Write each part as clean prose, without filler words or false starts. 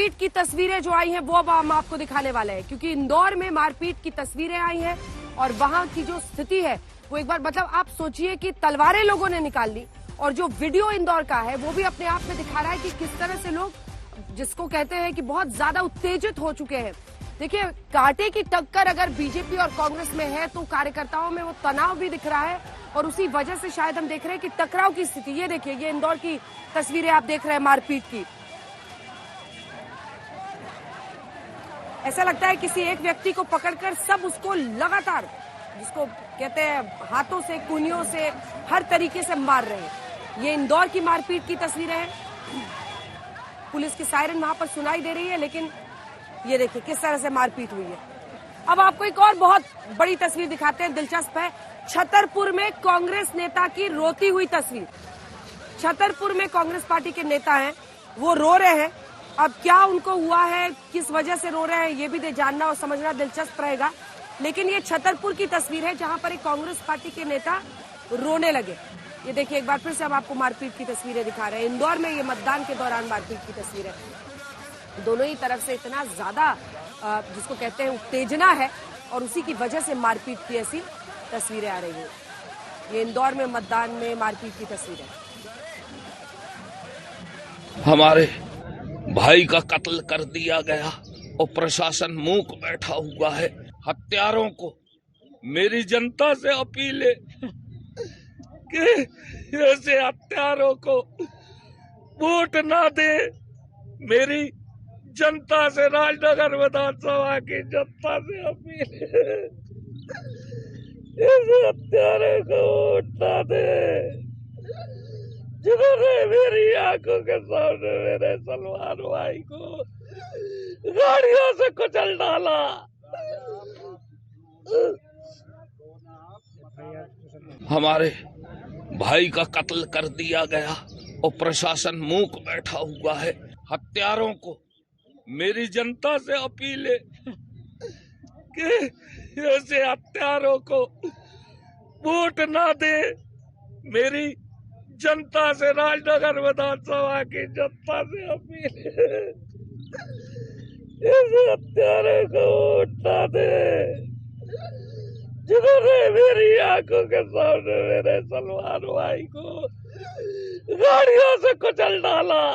मारपीट की तस्वीरें जो आई हैं वो अब हम आपको दिखाने वाले हैं, क्योंकि इंदौर में मारपीट की तस्वीरें आई हैं और वहां की जो स्थिति है वो एक बार मतलब आप सोचिए कि तलवारें लोगों ने निकाल ली और जो वीडियो इंदौर का है वो भी अपने आप में दिखा रहा है कि किस तरह से लोग, जिसको कहते हैं कि बहुत ज्यादा उत्तेजित हो चुके हैं। देखिए, कांटे की टक्कर अगर बीजेपी और कांग्रेस में है तो कार्यकर्ताओं में वो तनाव भी दिख रहा है और उसी वजह से शायद हम देख रहे हैं कि टकराव की स्थिति। ये देखिए, ये इंदौर की तस्वीरें आप देख रहे हैं मारपीट की। ऐसा लगता है किसी एक व्यक्ति को पकड़कर सब उसको लगातार, जिसको कहते हैं हाथों से, कूनियों से, हर तरीके से मार रहे हैं। ये इंदौर की मारपीट की तस्वीरें हैं। पुलिस की सायरन वहां पर सुनाई दे रही है, लेकिन ये देखिए किस तरह से मारपीट हुई है। अब आपको एक और बहुत बड़ी तस्वीर दिखाते हैं, दिलचस्प है। छतरपुर में कांग्रेस नेता की रोती हुई तस्वीर। छतरपुर में कांग्रेस पार्टी के नेता हैं, वो रो रहे हैं। अब क्या उनको हुआ है, किस वजह से रो रहे हैं, ये भी जानना और समझना दिलचस्प रहेगा। लेकिन ये छतरपुर की तस्वीर है जहां पर एक कांग्रेस पार्टी के नेता रोने लगे। ये देखिए, एक बार फिर से हम आपको मारपीट की तस्वीरें दिखा रहे हैं। इंदौर में ये मतदान के दौरान मारपीट की तस्वीर है। दोनों ही तरफ से इतना ज्यादा जिसको कहते हैं उत्तेजना है और उसी की वजह से मारपीट की ऐसी तस्वीरें आ रही हैं। ये इंदौर में मतदान में मारपीट की तस्वीर है। हमारे भाई का कत्ल कर दिया गया और प्रशासन मूक बैठा हुआ है। हत्यारों को मेरी जनता से अपील है कि ऐसे हत्यारों को वोट ना दे। मेरी जनता से, राजनगर विधानसभा की जनता से अपील है, ऐसे हत्यारों को वोट ना दे जिन्होंने मेरी आंखों के सामने मेरे सलमान भाई को गाड़ियों से कुचल डाला। हमारे भाई का कत्ल कर दिया गया और प्रशासन मूक बैठा हुआ है। हत्यारों को मेरी जनता से अपील है कि ऐसे हत्यारों को वोट ना दे। मेरी जनता से, राजनगर विधानसभा की जनता से अपील है, ऐसे हत्यारों को वोट ना दे जिन्होंने मेरी आंखों के सामने मेरे सलमान भाई को गाड़ियों से कुचल डाला।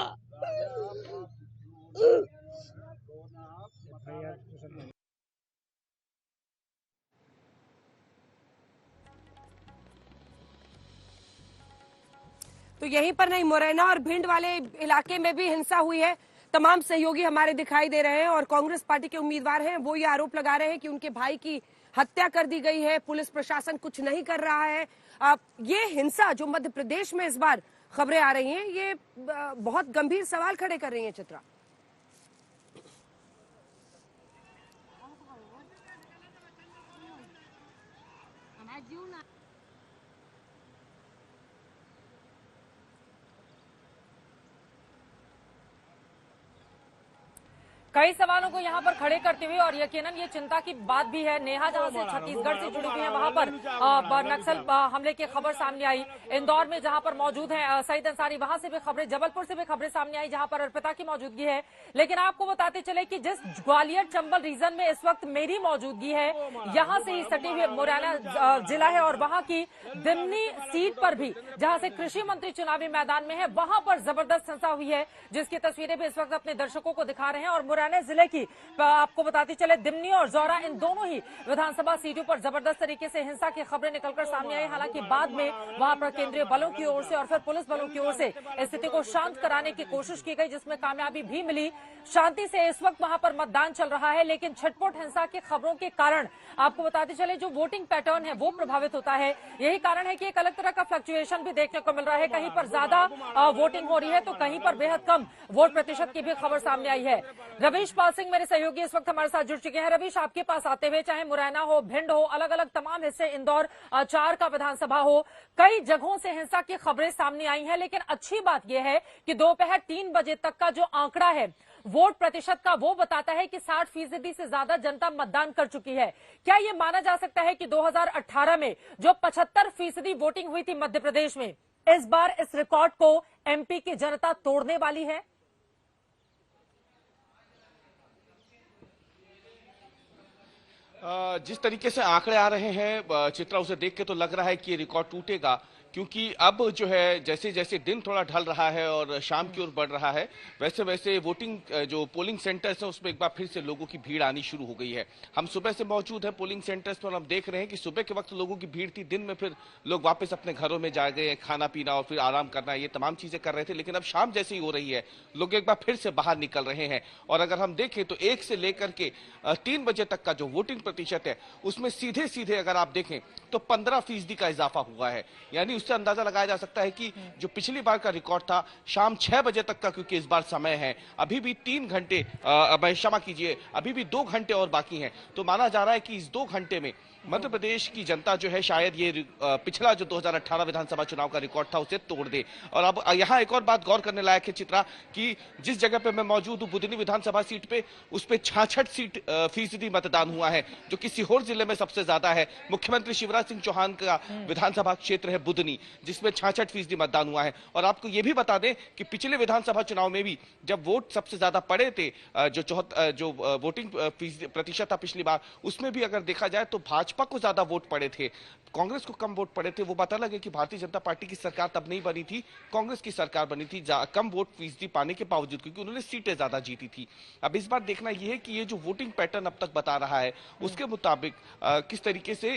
तो यहीं पर नहीं, मुरैना और भिंड वाले इलाके में भी हिंसा हुई है। तमाम सहयोगी हमारे दिखाई दे रहे हैं और कांग्रेस पार्टी के उम्मीदवार हैं, वो ये आरोप लगा रहे हैं कि उनके भाई की हत्या कर दी गई है, पुलिस प्रशासन कुछ नहीं कर रहा है। ये हिंसा जो मध्य प्रदेश में इस बार खबरें आ रही हैं, ये बहुत गंभीर सवाल खड़े कर रही हैं। चित्रा, कई सवालों को यहाँ पर खड़े करते हुए और यकीनन ये चिंता की बात भी है। नेहा जहाँ से छत्तीसगढ़ से जुड़ी हुई है, वहाँ पर नक्सल हमले की खबर सामने आई। इंदौर में जहाँ पर मौजूद है सईद अंसारी, वहां से भी खबरें, जबलपुर से भी खबरें सामने आई जहाँ पर अर्पिता की मौजूदगी है। लेकिन आपको बताते चले कि जिस ग्वालियर चंबल रीजन में इस वक्त मेरी मौजूदगी है, यहाँ से ही सटी हुई मुरैना जिला है और वहाँ की दिमनी सीट पर भी, जहाँ से कृषि मंत्री चुनावी मैदान में है, वहां पर जबरदस्त हिंसा हुई है, जिसकी तस्वीरें भी इस वक्त अपने दर्शकों को दिखा रहे हैं। और मुरैना जिले की आपको बताते चले, दिमनी और जौरा, इन दोनों ही विधानसभा सीटों पर जबरदस्त तरीके से हिंसा की खबरें निकलकर सामने आई। हालांकि बाद में वहां पर केंद्रीय बलों की ओर से और फिर पुलिस बलों की ओर से स्थिति को शांत कराने की कोशिश की गई, जिसमें कामयाबी भी मिली। शांति से इस वक्त वहां पर मतदान चल रहा है, लेकिन छिटपुट हिंसा की खबरों के कारण आपको बताते चले जो वोटिंग पैटर्न है वो प्रभावित होता है। यही कारण है कि एक अलग तरह का फ्लक्चुएशन भी देखने को मिल रहा है। कहीं पर ज्यादा वोटिंग हो रही है तो कहीं पर बेहद कम वोट प्रतिशत की भी खबर सामने आई है। रवीश पाल सिंह मेरे सहयोगी इस वक्त हमारे साथ जुड़ चुके हैं। रवीश, आपके पास आते हुए, चाहे मुरैना हो, भिंड हो, अलग अलग तमाम हिस्से, इंदौर 4 का विधानसभा हो, कई जगहों से हिंसा की खबरें सामने आई हैं। लेकिन अच्छी बात यह है कि दोपहर 3 बजे तक का जो आंकड़ा है वोट प्रतिशत का, वो बताता है कि 60% से ज्यादा जनता मतदान कर चुकी है। क्या यह माना जा सकता है कि 2018 में जो 75% वोटिंग हुई थी मध्य प्रदेश में, इस बार इस रिकॉर्ड को एमपी की जनता तोड़ने वाली है? जिस तरीके से आंकड़े आ रहे हैं चित्रा, उसे देख के तो लग रहा है कि ये रिकॉर्ड टूटेगा, क्योंकि अब जो है जैसे जैसे दिन थोड़ा ढल रहा है और शाम की ओर बढ़ रहा है, वैसे वैसे वोटिंग जो पोलिंग सेंटर्स है उसमें एक बार फिर से लोगों की भीड़ आनी शुरू हो गई है। हम सुबह से मौजूद हैं पोलिंग सेंटर्स पर, हम देख रहे हैं कि सुबह के वक्त लोगों की भीड़ थी, दिन में फिर लोग वापस अपने घरों में जा गए, खाना पीना और फिर आराम करना, ये तमाम चीजें कर रहे थे। लेकिन अब शाम जैसे ही हो रही है, लोग एक बार फिर से बाहर निकल रहे हैं। और अगर हम देखें तो 1 से लेकर के 3 बजे तक का जो वोटिंग प्रतिशत है, उसमें सीधे सीधे अगर आप देखें तो 15% का इजाफा हुआ है। यानी उससे अंदाजा लगाया जा सकता है कि जो पिछली बार का रिकॉर्ड था शाम 6 बजे तक का, क्योंकि इस बार समय है, अभी भी 3 घंटे, क्षमा कीजिए, अभी भी 2 घंटे और बाकी हैं, तो माना जा रहा है कि इस 2 घंटे में मध्य प्रदेश की जनता जो है शायद ये पिछला जो 2018 विधानसभा चुनाव का रिकॉर्ड था उसे तोड़ दे। और अब यहाँ एक और बात गौर करने लायक है चित्रा, कि जिस जगह पे मैं मौजूद हूँ बुधनी विधानसभा सीट पे, उस पे 66% मतदान हुआ है, जो कि सीहोर जिले में सबसे ज्यादा है। मुख्यमंत्री शिवराज सिंह चौहान का विधानसभा क्षेत्र है बुधनी, जिसमें 66% मतदान हुआ है। और आपको ये भी बता दें कि पिछले विधानसभा चुनाव में भी जब वोट सबसे ज्यादा पड़े थे, जो वोटिंग प्रतिशत था पिछली बार, उसमें भी अगर देखा जाए तो भाजपा को ज्यादा वोट पड़े थे, कांग्रेस को कम वोट पड़े थे। वो पता लगे कि भारतीय जनता पार्टी की सरकार तब नहीं बनी थी, कांग्रेस की सरकार बनी थी कम वोट फीसदी पाने के बावजूद, क्योंकि उन्होंने सीटें ज्यादा जीती थी। अब इस बार देखना यह है कि ये जो वोटिंग पैटर्न अब तक बता रहा है उसके मुताबिक किस तरीके से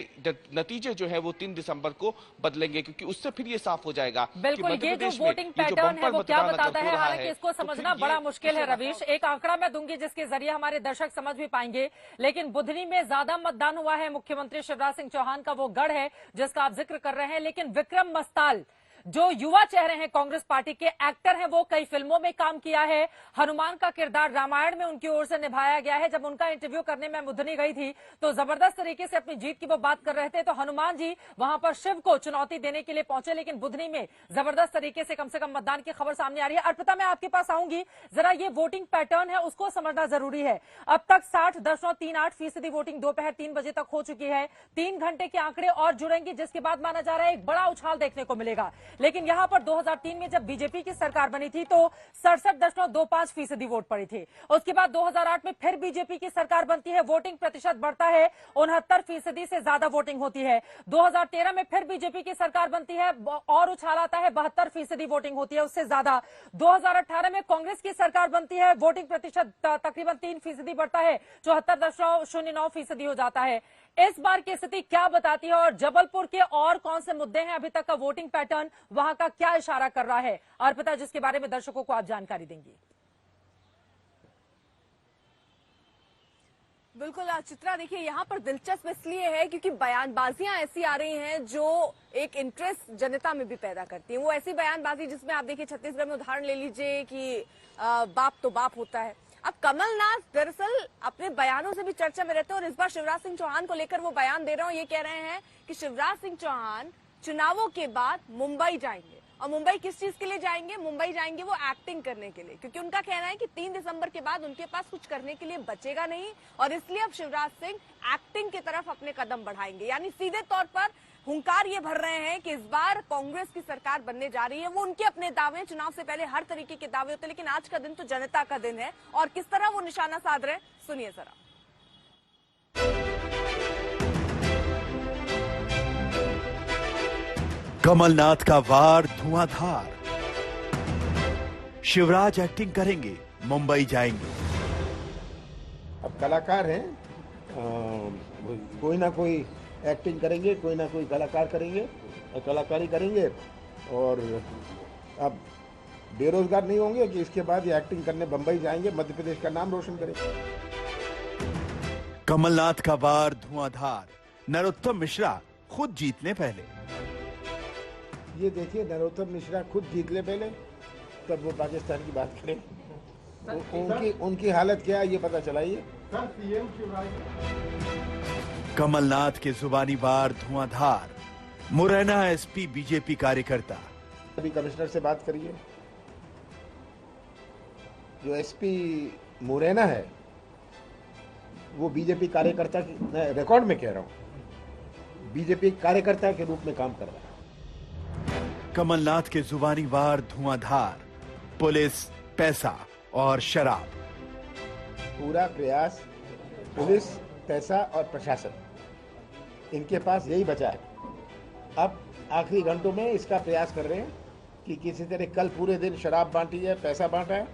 नतीजे जो है वो 3 दिसंबर को बदलेंगे, क्योंकि उससे फिर ये साफ हो जाएगा। बिल्कुल, ये जो वोटिंग पैटर्न है वो क्या बताता है, हालांकि इसको समझना बड़ा मुश्किल है रवीश। एक आंकड़ा मैं दूंगी जिसके जरिए हमारे दर्शक समझ भी पाएंगे, लेकिन बुधनी में ज्यादा मतदान हुआ है। मुख्यमंत्री शिवराज सिंह चौहान का वो गढ़ है जिसका आप जिक्र कर रहे हैं, लेकिन विक्रम मस्ताल जो युवा चेहरे हैं, कांग्रेस पार्टी के एक्टर हैं, वो कई फिल्मों में काम किया है। हनुमान का किरदार रामायण में उनकी ओर से निभाया गया है। जब उनका इंटरव्यू करने में बुधनी गई थी तो जबरदस्त तरीके से अपनी जीत की वो बात कर रहे थे। तो हनुमान जी वहां पर शिव को चुनौती देने के लिए पहुंचे, लेकिन बुधनी में जबरदस्त तरीके से कम मतदान की खबर सामने आ रही है। अर्पिता, मैं आपके पास आऊंगी, जरा ये वोटिंग पैटर्न है उसको समझना जरूरी है। अब तक 60.38% वोटिंग दोपहर 3 बजे तक हो चुकी है। 3 घंटे के आंकड़े और जुड़ेंगे, जिसके बाद माना जा रहा है एक बड़ा उछाल देखने को मिलेगा। लेकिन यहां पर 2003 में जब बीजेपी की सरकार बनी थी तो 67.25% वोट पड़ी थी। उसके बाद 2008 में फिर बीजेपी की सरकार बनती है, वोटिंग प्रतिशत बढ़ता है, 69% से ज्यादा वोटिंग होती है। 2013 में फिर बीजेपी की सरकार बनती है और उछाल आता है, 72% वोटिंग होती है, उससे ज्यादा। 2018 में कांग्रेस की सरकार बनती है, वोटिंग प्रतिशत तकरीबन 3% बढ़ता है, 74.09% हो जाता है। इस बार की स्थिति क्या बताती है और जबलपुर के और कौन से मुद्दे हैं, अभी तक का वोटिंग पैटर्न वहां का क्या इशारा कर रहा है, अर्पिता, जिसके बारे में दर्शकों को आप जानकारी देंगी? बिल्कुल चित्रा, देखिए यहाँ पर दिलचस्प इसलिए है क्योंकि बयानबाजियां ऐसी आ रही हैं जो एक इंटरेस्ट जनता में भी पैदा करती हैं। वो ऐसी बयानबाजी जिसमें आप देखिए छत्तीसगढ़ में उदाहरण ले लीजिए कि बाप तो बाप होता है। अब कमलनाथ दरअसल अपने बयानों से भी चर्चा में रहते हैं और इस बार शिवराज सिंह चौहान को लेकर वो बयान दे रहे हैं। ये कह रहे हैं कि शिवराज सिंह चौहान चुनावों के बाद मुंबई जाएंगे। और मुंबई किस चीज के लिए जाएंगे? मुंबई जाएंगे वो एक्टिंग करने के लिए, क्योंकि उनका कहना है कि 3 दिसंबर के बाद उनके पास कुछ करने के लिए बचेगा नहीं और इसलिए अब शिवराज सिंह एक्टिंग की तरफ अपने कदम बढ़ाएंगे। यानी सीधे तौर पर हुंकार ये भर रहे हैं कि इस बार कांग्रेस की सरकार बनने जा रही है। वो उनके अपने दावे, चुनाव से पहले हर तरीके के दावे होते हैं, लेकिन आज का दिन तो जनता का दिन है और किस तरह वो निशाना साध रहे हैं, सुनिए जरा। कमलनाथ का वार धुआंधार, शिवराज एक्टिंग करेंगे, मुंबई जाएंगे। अब कलाकार हैं, कोई ना कोई एक्टिंग करेंगे, कोई ना कोई कलाकार करेंगे और कलाकारी करेंगे और अब बेरोजगार नहीं होंगे कि इसके बाद ये एक्टिंग करने बंबई जाएंगे, मध्य प्रदेश का नाम रोशन करेंगे। कमलनाथ का वार धुआंधार, नरोत्तम मिश्रा खुद जीतने पहले। ये देखिए, नरोत्तम मिश्रा खुद जीत ले पहले, तब वो पाकिस्तान की बात करें। उनकी हालत क्या है ये पता चलाइए। कमलनाथ के जुबानी वार धुआंधार, मुरैना एसपी बीजेपी कार्यकर्ता। अभी कमिश्नर से बात करिए, जो एसपी मुरैना है वो बीजेपी कार्यकर्ता की, रिकॉर्ड में कह रहा हूं, बीजेपी कार्यकर्ता के रूप में काम कर रहा है। कमलनाथ के जुबानी वार धुआंधार, पुलिस, पैसा और शराब। पूरा प्रयास पुलिस पैसा और प्रशासन, इनके पास यही बचा है। अब आखिरी घंटों में इसका प्रयास कर रहे हैं कि किसी तरह, कल पूरे दिन शराब बांटी है, पैसा बांटा है,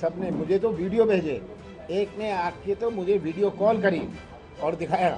सबने मुझे तो वीडियो भेजे, एक ने आके तो मुझे वीडियो कॉल करी और दिखाया